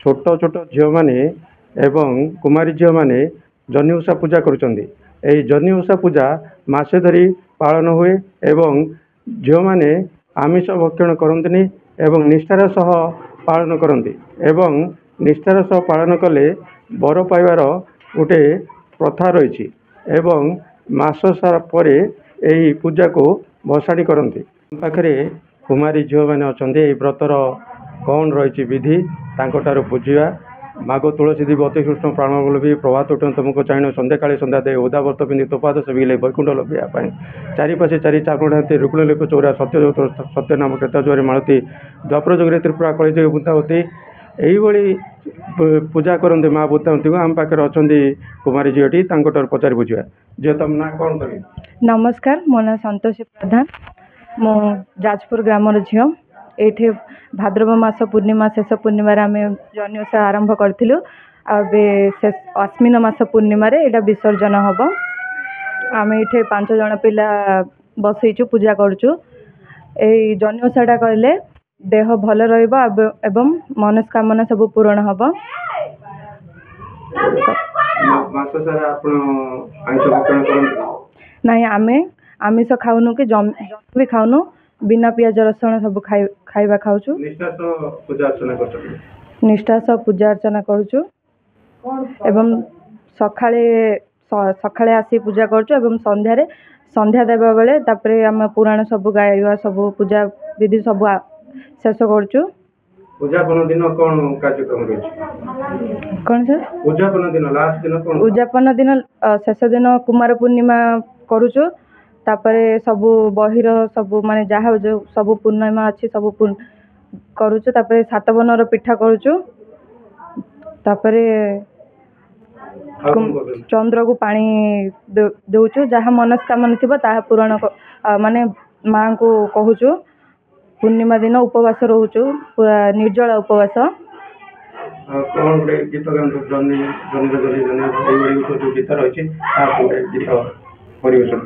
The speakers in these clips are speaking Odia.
छोट छोट झील मैंने एवं कुमारी झील मैंने जह्नि ओषा पूजा करुँच। जह्नि ओषा पूजा मासे धरी पालन हुए एवं झील मैंने आमिष भक्षण करते एवं निष्ठार सह पालन करती एवं निष्ठार सह पालन कले बर पाइबार गोटे प्रथा रही एवं मास सारा पर यही पूजा को भसाणी करती। पाखे कुमारी झील मैंने अच्छा व्रतर कौन रही विधि तार बुझा मागो तुलसी देवी अति सूक्ष्म प्राणवल्लभी प्रभात उठन तुमको चाहिए संध्या काली संध्या दे उदा वर्त पिंधि तोपाद सेविले वैकुंठ लभ्यापाई चारिपाशे चारि चाकुंडाती रुक्ण लिप चौरा सत्य सत्य नाम कृत जोरे मालती द्वापर जुगे त्रिपुरा कलिजुगे बुद्धावती यही पूजा करते माँ बुद्धावती को आम पाखे अच्छा कुमारी झीटी पचारि बुझा झील तुम ना कौन कह। नमस्कार मो ना संतोषी प्रधान मो जाजपुर ग्रामर झील ये भाद्रव मास पूर्णिमा शेष पूर्णिम आम जह्नि ओषा आरंभ करूँ अश्विन मास पूर्णिम यहाँ विसर्जन हम आम ये 5 जन पिला बसईचु पूजा करुचु। यही जह्नि ओषाटा कहले देह भल एवं मनस्कामना सब पूरण हम। नहीं आम आमिष खाऊनु कि जमी भी खाऊनु बिना पियाज रसुण सब खाइबा खाऊचु। निष्ठा सह पूजा अर्चना करुचु एवं सकाळे आसी पूजा करुचु एवं संध्या देवा बेले तापरे आम पुराण सब गाइबा सब पूजा विधि सब शेष करुचु। उद्यापन दिन कौन कार्यक्रम रही कौन सर उद्यापन दिन लास्ट दिन कौन उद्यापन दिन शेष दिन कुमार पूर्णिमा करुचु तापरे सबु बहिर सबु माने जहाँ जो सबु पूर्णिमा अच्छी सबु करुचु तापरे 7 बनर पिठा करुचु तापरे चंद्र को पानी दउचु जहाँ मनस्कामना थिबो ताहा पूरण माने माँ को कहूचु। पूर्णिमा दिन उपवास रोचु पूरा निर्जला उपवास कौन गोटे गीत गाँव जनी जनी जनी जनी जो गीत रही गीत परिवेशन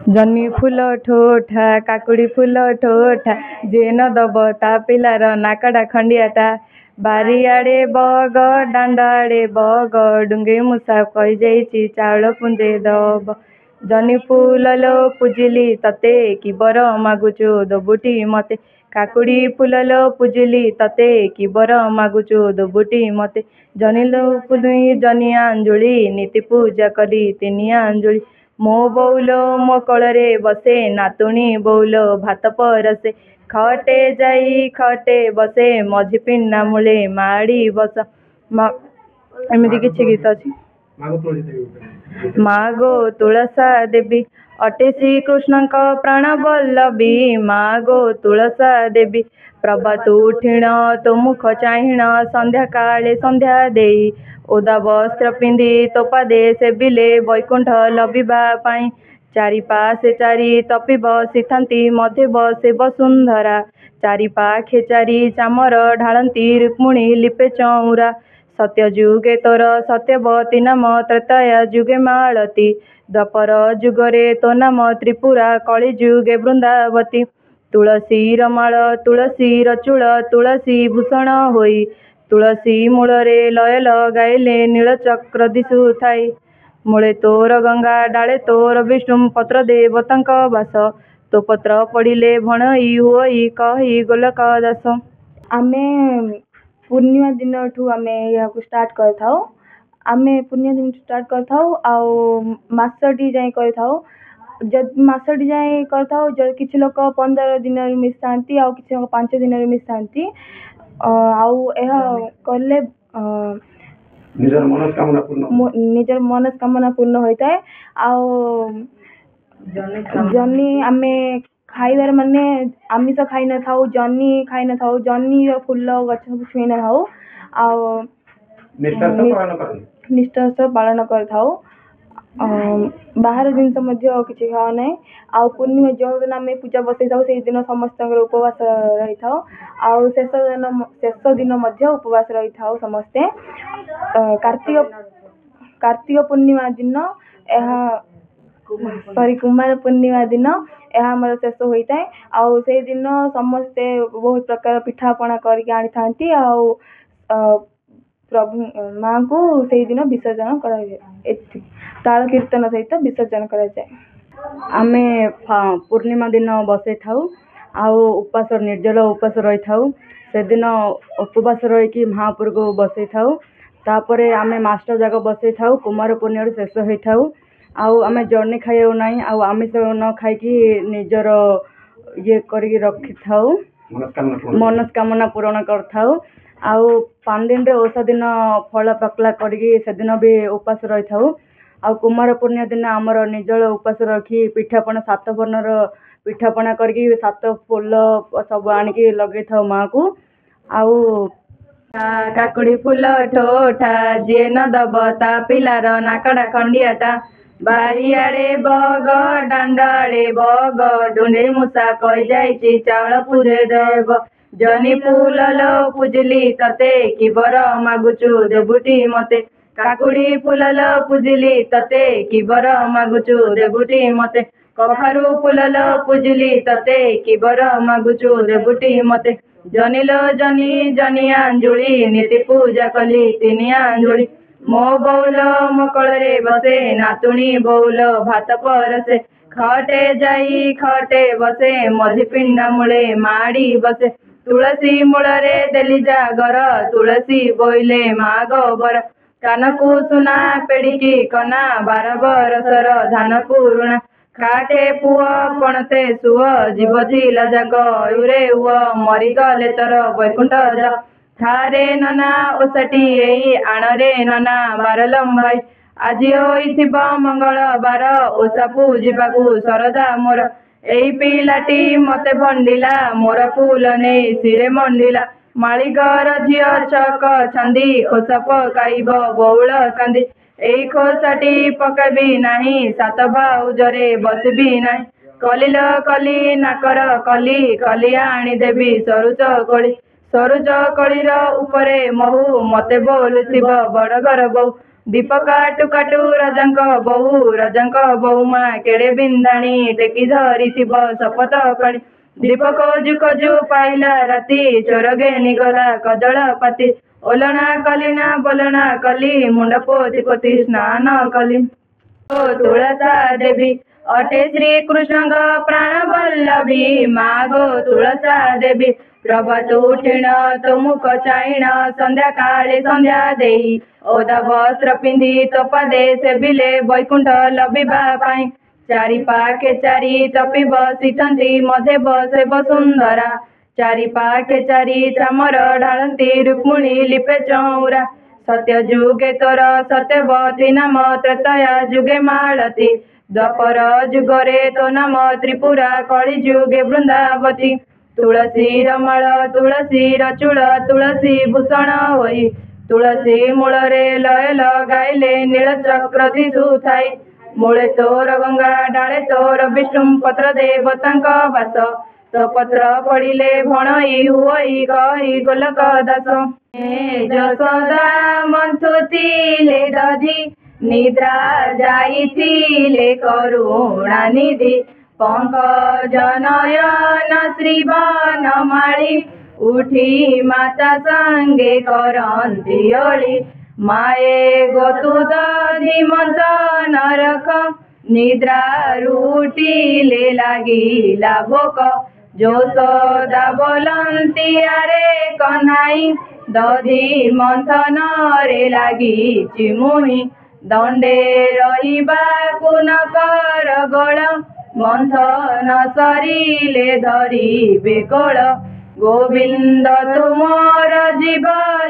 जन्नी फूल ठोठा काकुड़ी फूल ठोठा जे न दब ता पिलार नाकड़ा खंडियाटा बारियाड़े बग डांडाड़े बग डुंगे मुसा कही जाइछि चाउल पुंजे दब जनी फूल लो पूजिली तते कि बर मागुचु दबुटी मते काकुड़ी फूल लो पूजिली तते कि बर मागुचु दबुटी मते जनी लो पुदुई जनी अंजुली नीति पूजा करी 3 अंजुली मो बौलो मो कलरे बसे नातुणी बौलो भात परसे खटे जाई खटे बसे मझी पिंडा मूले माड़ी बस एमती किसी गीत अच्छी मागो तुलसा देवी अटे श्री कृष्ण प्राण बल्लभी मागो तुलसा देवी प्रभात उठिण तो मुख चाहिण संध्या काले संध्या देई ओदा वस्त्र पिंधि तोपादे सेविले वैकुंठ लभिबा पाई चारि पाशे चारि तपि बसिथांती मध्य बसे वसुंधरा चारि पाखे चारि चामर ढालती रुक्मिणी लिपे चौरा सत्य जुगे तोर सत्यवती नाम त्रेताया जुगे मालती द्वापर जुगरे तो नाम त्रिपुरा कली जुगे वृंदावती तुलसी रमाल तुलसी रचूल तुलसी भूषण होई तुलसी मूलरे लय लगाइले नीलचक्र दिशु थाई मूले तोर गंगा डाले तोर विष्णु पत्र देवतांक वास तो पत्र पड़िले भणई हुई कही गोलक दास। आमे पूर्णिमा दिन आमे यहाँ स्टार्ट कर था आमे पूर्णिमा दिन स्टार्ट कर था मासटी जाए कर था जब मासटी जाए कर था जब किसी लोग 15 दिन मिस था आउ किसी लोग 5 दिन मिस था कले निजर मनस्कामना पूर्ण होता है जनी आमे खाइबार माने आमिष खाई न था जनी खाई न था जनी फूल गछ सब छुई न था निष्ठा सह पालन कर था बाहर जिनस किसी खाओ ना आ पूर्णिमा जो दिन आम पूजा बसई था से दिन समस्त उपवास रही था शेष दिन उपवास रही था समस्ते कार्तिक पूर्णिमा दिन सॉरी कुमार पूर्णिमा दिन यह आमर शेष होता है से दिन समस्ते बहुत प्रकार पिठापଣା करके आनी था ପ୍ରଭୁ ମାଙ୍କୁ ସେଇଦିନ ବିସର୍ଜନ କରାଯାଏ। ତାଳ କୀର୍ତ୍ତନ ସହିତ ବିସର୍ଜନ କରାଯାଏ। ଆମେ ପୂର୍ଣ୍ଣିମା ଦିନ ବସେଇଥାଉ ଆଉ ଉପାସ ନିର୍ଜଳ ଉପାସ ରହିଥାଉ। ସେଦିନ ଉପବାସ ରହିକି ମହାପ୍ରଭୁକୁ ବସେଇଥାଉ। ତାପରେ ଆମେ ମାଷ୍ଟର ଯାକ ବସେଇଥାଉ। କୁମାର ପୂର୍ଣ୍ଣିମାରୁ ଶେଷ ହୋଇଥାଉ। ଆଉ ଆମେ ଜହ୍ନି ଖାଇବାକୁ ନାହିଁ ଆଉ ଆମିଷ ନ ଖାଇକି ନିଜର ଇଏ କରିକି ରଖିଥାଉ, ମନସ୍କାମନା ପୂରଣ କରିଥାଉ। ଆଉ 5 ଦିନରେ ଓଷା ଦିନ ଫଳ ପାକଲା କରିକି ସେଦିନ ବି ଉପାସ ରହିଥାଉ। ଆଉ କୁମାର ପୂର୍ଣ୍ଣିମା ଦିନ ଆମର ନିଜଳ ଉପାସ ରଖି ପିଠାପଣା 7 ବର୍ଣ୍ଣର ପିଠାପଣା କରିକି 7 ଫୁଲ ସବୁ ଆଣିକି ଲଗେଇଥାଉ ମାଆକୁ। ଆଉ କାକୁଡ଼ି ଫୁଲ ଠୋଠା ଯିଏ ନ ଦବ ତା ପିଲାର ନାକଟା ଖଣ୍ଡିଆଟା। ବାରିଆଡ଼େ ବଗ ଦାଣ୍ଡାଡ଼େ ବଗ ଡୁଣ୍ଡେଇ ମୂଷା କହିଯାଇଛି ଚାଉଳ ପୂଜେ ଦେବ। ଜହ୍ନି ଫୁଲ ଲୋ ପୂଜିଲି ତତେ କି ବର ମାଗୁଛୁ ଦେବୁଟି ମତେ। କାକୁଡ଼ି ଫୁଲ ଲୋ ପୂଜିଲି ତତେ କି ବର ମାଗୁଛୁ ଦେବୁଟି ମତେ। କଖାରୁ ଫୁଲ ଲୋ ପୂଜିଲି ତତେ କି ବର ମାଗୁଛୁ ଦେବୁଟି ମତେ। ଜହ୍ନି ଲୋ ଜହ୍ନି ଜହ୍ନି ଆଞ୍ଜୁଳି ନୀତି ପୂଜା କଲି 3 ଆଞ୍ଜୁଳି। ମୋ ବଉଲ ମୋ କୋଳରେ ବସେ ନାତୁଣୀ ବଉଲ ଭାତ ପରସେ। ଖଟେ ଯାଇ ଖଟେ ବସେ ମଝି ପିଣ୍ଡା ମୂଳେ ମାଡ଼ି ବସେ। ତୁଳସୀ ମୂଳରେ ଦେଲି ଜାଗର ତୁଳସୀ ବୋଇଲେ ମା ଗୋବର। କାନକୁ ସୁନା ପେଡ଼ିକି କନା 12 ବରଷର ଧାନ ପୁରୁଣା। ଖାଟେ ପୁଅ ପଣତେ ସୁଅ ଜୀବ ଥିଲା ଯାକ ଉରେ ଉଅ ମରିଗଲେ ତୋର ବୈକୁଣ୍ଠ ଯା। ଥାରେ ନନା ଓଷାଟି ଏଇ ଆଣରେ ନନା ବାର ଲମ୍ବାଇ। ଆଜି ହୋଇଥିବ ମଙ୍ଗଳବାର ଓଷାକୁ ଯିବାକୁ ସରଦା ମୋର। ଏଇ ପିଲାଟି ମତେ ଭଣ୍ଡିଲା ମୋର ଫୁଲ ନେଇ ଶିରେ ମଣ୍ଡିଲା। ମାଳିଗର ଝିଅ ଚକ ଛନ୍ଦି ଓଷା ପକାଇବ ବଉଳ କାନ୍ଦି। ଏଇ ଖୋସାଟି ପକାଇବି ନାହିଁ 7 ଭାଉଜରେ ବସିବି ନାହିଁ। କଲିଲ କଲି ନାକର କଲି କଲି ଆଣିଦେବି ସରୁ ଚକଳି। ସରୁ ଚକଳିର ଉପରେ ମହୁ ମତେ ବୋଲୁଥିବ ବଡ଼ଘର ବୋଉ। ଦୀପ କାଟୁ କାଟୁ ରଜାଙ୍କ ବୋହୂ ମା କେଡ଼େ ବିନ୍ଧାଣି ଟେକି ଧରିଥିବ ଶପଥ ପାଣି। ଦୀପ ଖୋଜୁ ଖୋଜୁ ପାଇଲା ରାତି ଚୋର ଘେନି ଗଲା କଜଳ ପାତି। ଓଲଣା କଲି ନା ବୋଲଣା କଲି ମୁଣ୍ଡ ପୋତି ପୋତି ସ୍ନାନ କଲି। ଓ ତୁଳସା ଦେବୀ ଅଟେ ଶ୍ରୀକୃଷ୍ଣଙ୍କ ପ୍ରାଣ ବଲ୍ଲଭୀ ମା ଗୋ ତୁଳସା ଦେବୀ। ପ୍ରଭାତ ଉଠିଣ ତୋ ମୁଖ ଚାହିଁଣ ସନ୍ଧ୍ୟା କାଳେ ସନ୍ଧ୍ୟା ଦେଇ। ଓଦା ବସ୍ତ୍ର ପିନ୍ଧି ତୋ ପାଦେ ସେବିଲେ ବୈକୁଣ୍ଠ ଲଭିବା ପାଇଁ। ଚାରିପାଖେ ଚାରି ତପି ବସିଛନ୍ତି ମଧ୍ୟେ ବସେ ବସୁନ୍ଧରା। ଚାରିପାଖେ ଚାରି ଚାମର ଢାଳନ୍ତି ରୁକ୍ମିଣୀ ଲିପେ ଚଉରା। ସତ୍ୟ ଯୁଗେ ତୋର ସତ୍ୟବତୀ ନାମ ତ୍ରେତୟା ଯୁଗେ ମାଳତୀ। ଦ୍ୱାପର ଯୁଗରେ ତୋ ନାମ ତ୍ରିପୁରା କଳି ଯୁଗେ ବୃନ୍ଦାବତୀ। ତୁଳସୀର ମାଳ ତୁଳସୀର ଚୂଳ ତୁଳସୀ ଭୂଷଣ ହୋଇ। ତୁଳସୀ ମୂଳରେ ଲୟ ଲଗାଇଲେ ନୀଳଚକ୍ର ଦିଶୁଥାଇ। ମୂଳେ ତୋର ଗଙ୍ଗା ଡାଳେ ତୋର ବିଷ୍ଣୁ ପତ୍ର ଦେବତାଙ୍କ ବାସ। ତୋ ପତ୍ର ପଡ଼ିଲେ ଭଣଇ ହୁଅଇ କହି ଗୋଲକ ଦାସ। ଯଶୋଦା ମନ୍ଥୁଥିଲେ ଦଧି ନିଦ୍ରା ଯାଇଥିଲେ କରୁଣାନିଧି। ପଙ୍କଜ ନୟନ ଶ୍ରୀବନ ମାଳି ଉଠି ମାତା ସାଙ୍ଗେ କରନ୍ତି ଓଳି। ମାଏ ଗୋ ତୁ ଦଧି ମନ୍ଥନ ରଖ ନିଦ୍ରାରୁ ଉଠିଲେ ଲାଗିଲା ଭୋକ। ଯଶୋଦା ବୋଲନ୍ତି ଆରେ କହ୍ନାଇ ଦଧି ମନ୍ଥନରେ ଲାଗିଛି ମୁହିଁ। ଦଣ୍ଡେ ରହିବାକୁ ନ କର ଗୋଳ ମନ୍ଥନ ସରିଲେ ଧରିବେ କୋଳ। ଗୋବିନ୍ଦ ତୁମର ଯିବ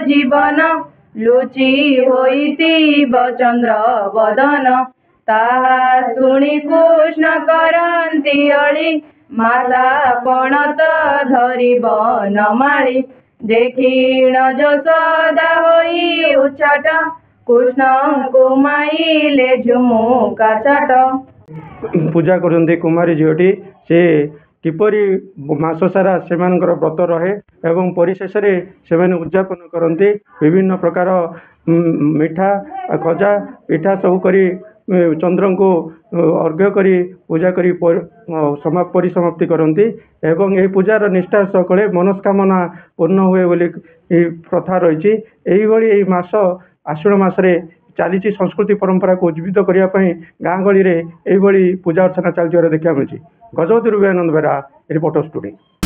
ଜୀବନ ଲୁଚି ହୋଇଥିବ ଚନ୍ଦ୍ର ବଦନ। ତାହା ଶୁଣି କୃଷ୍ଣ କରନ୍ତି ଅଳି ମାତା ପଣତ ଧରିବ ନମାଳି। ଦେଖିଣ ଯଶୋଦା ହୋଇ ଉଚ୍ଛଟ କୃଷ୍ଣଙ୍କୁ ମାଇଲେ ଝୁମୁକା ଛାଟ। ପୂଜା କରୁଛନ୍ତି କୁମାରୀ ଝିଅଟି। ସେ କିପରି ମାସ ସାରା ସେମାନଙ୍କର ବ୍ରତ ରହେ ଏବଂ ପରିଶେଷରେ ସେମାନେ ଉଦଯାପନ କରନ୍ତି। ବିଭିନ୍ନ ପ୍ରକାର ମିଠା ଖଜା ପିଠା ସବୁ କରି ଚନ୍ଦ୍ରଙ୍କୁ ଅର୍ଘ୍ୟ କରି ପୂଜା କରି ପରିସମାପ୍ତି କରନ୍ତି ଏବଂ ଏହି ପୂଜାର ନିଷ୍ଠା ସକଳେ ମନସ୍କାମନା ପୂର୍ଣ୍ଣ ହୁଏ ବୋଲି ପ୍ରଥା ରହିଛି। ଏହିଭଳି ଏହି ମାସ ଆଶ୍ୱିନ ମାସରେ ଚାଲିଛି ସଂସ୍କୃତି ପରମ୍ପରାକୁ ଉଜ୍ଜୀବିତ କରିବା ପାଇଁ ଗାଁ ଗହଳିରେ ଏହିଭଳି ପୂଜା ଅର୍ଚ୍ଚନା ଚାଲିଥିବାର ଦେଖିବାକୁ ମିଳୁଛି। ଗଜପତିରୁ ବିନନ୍ଦ ବେହେରା ରିପୋର୍ଟର ଷ୍ଟୁଡିଓ।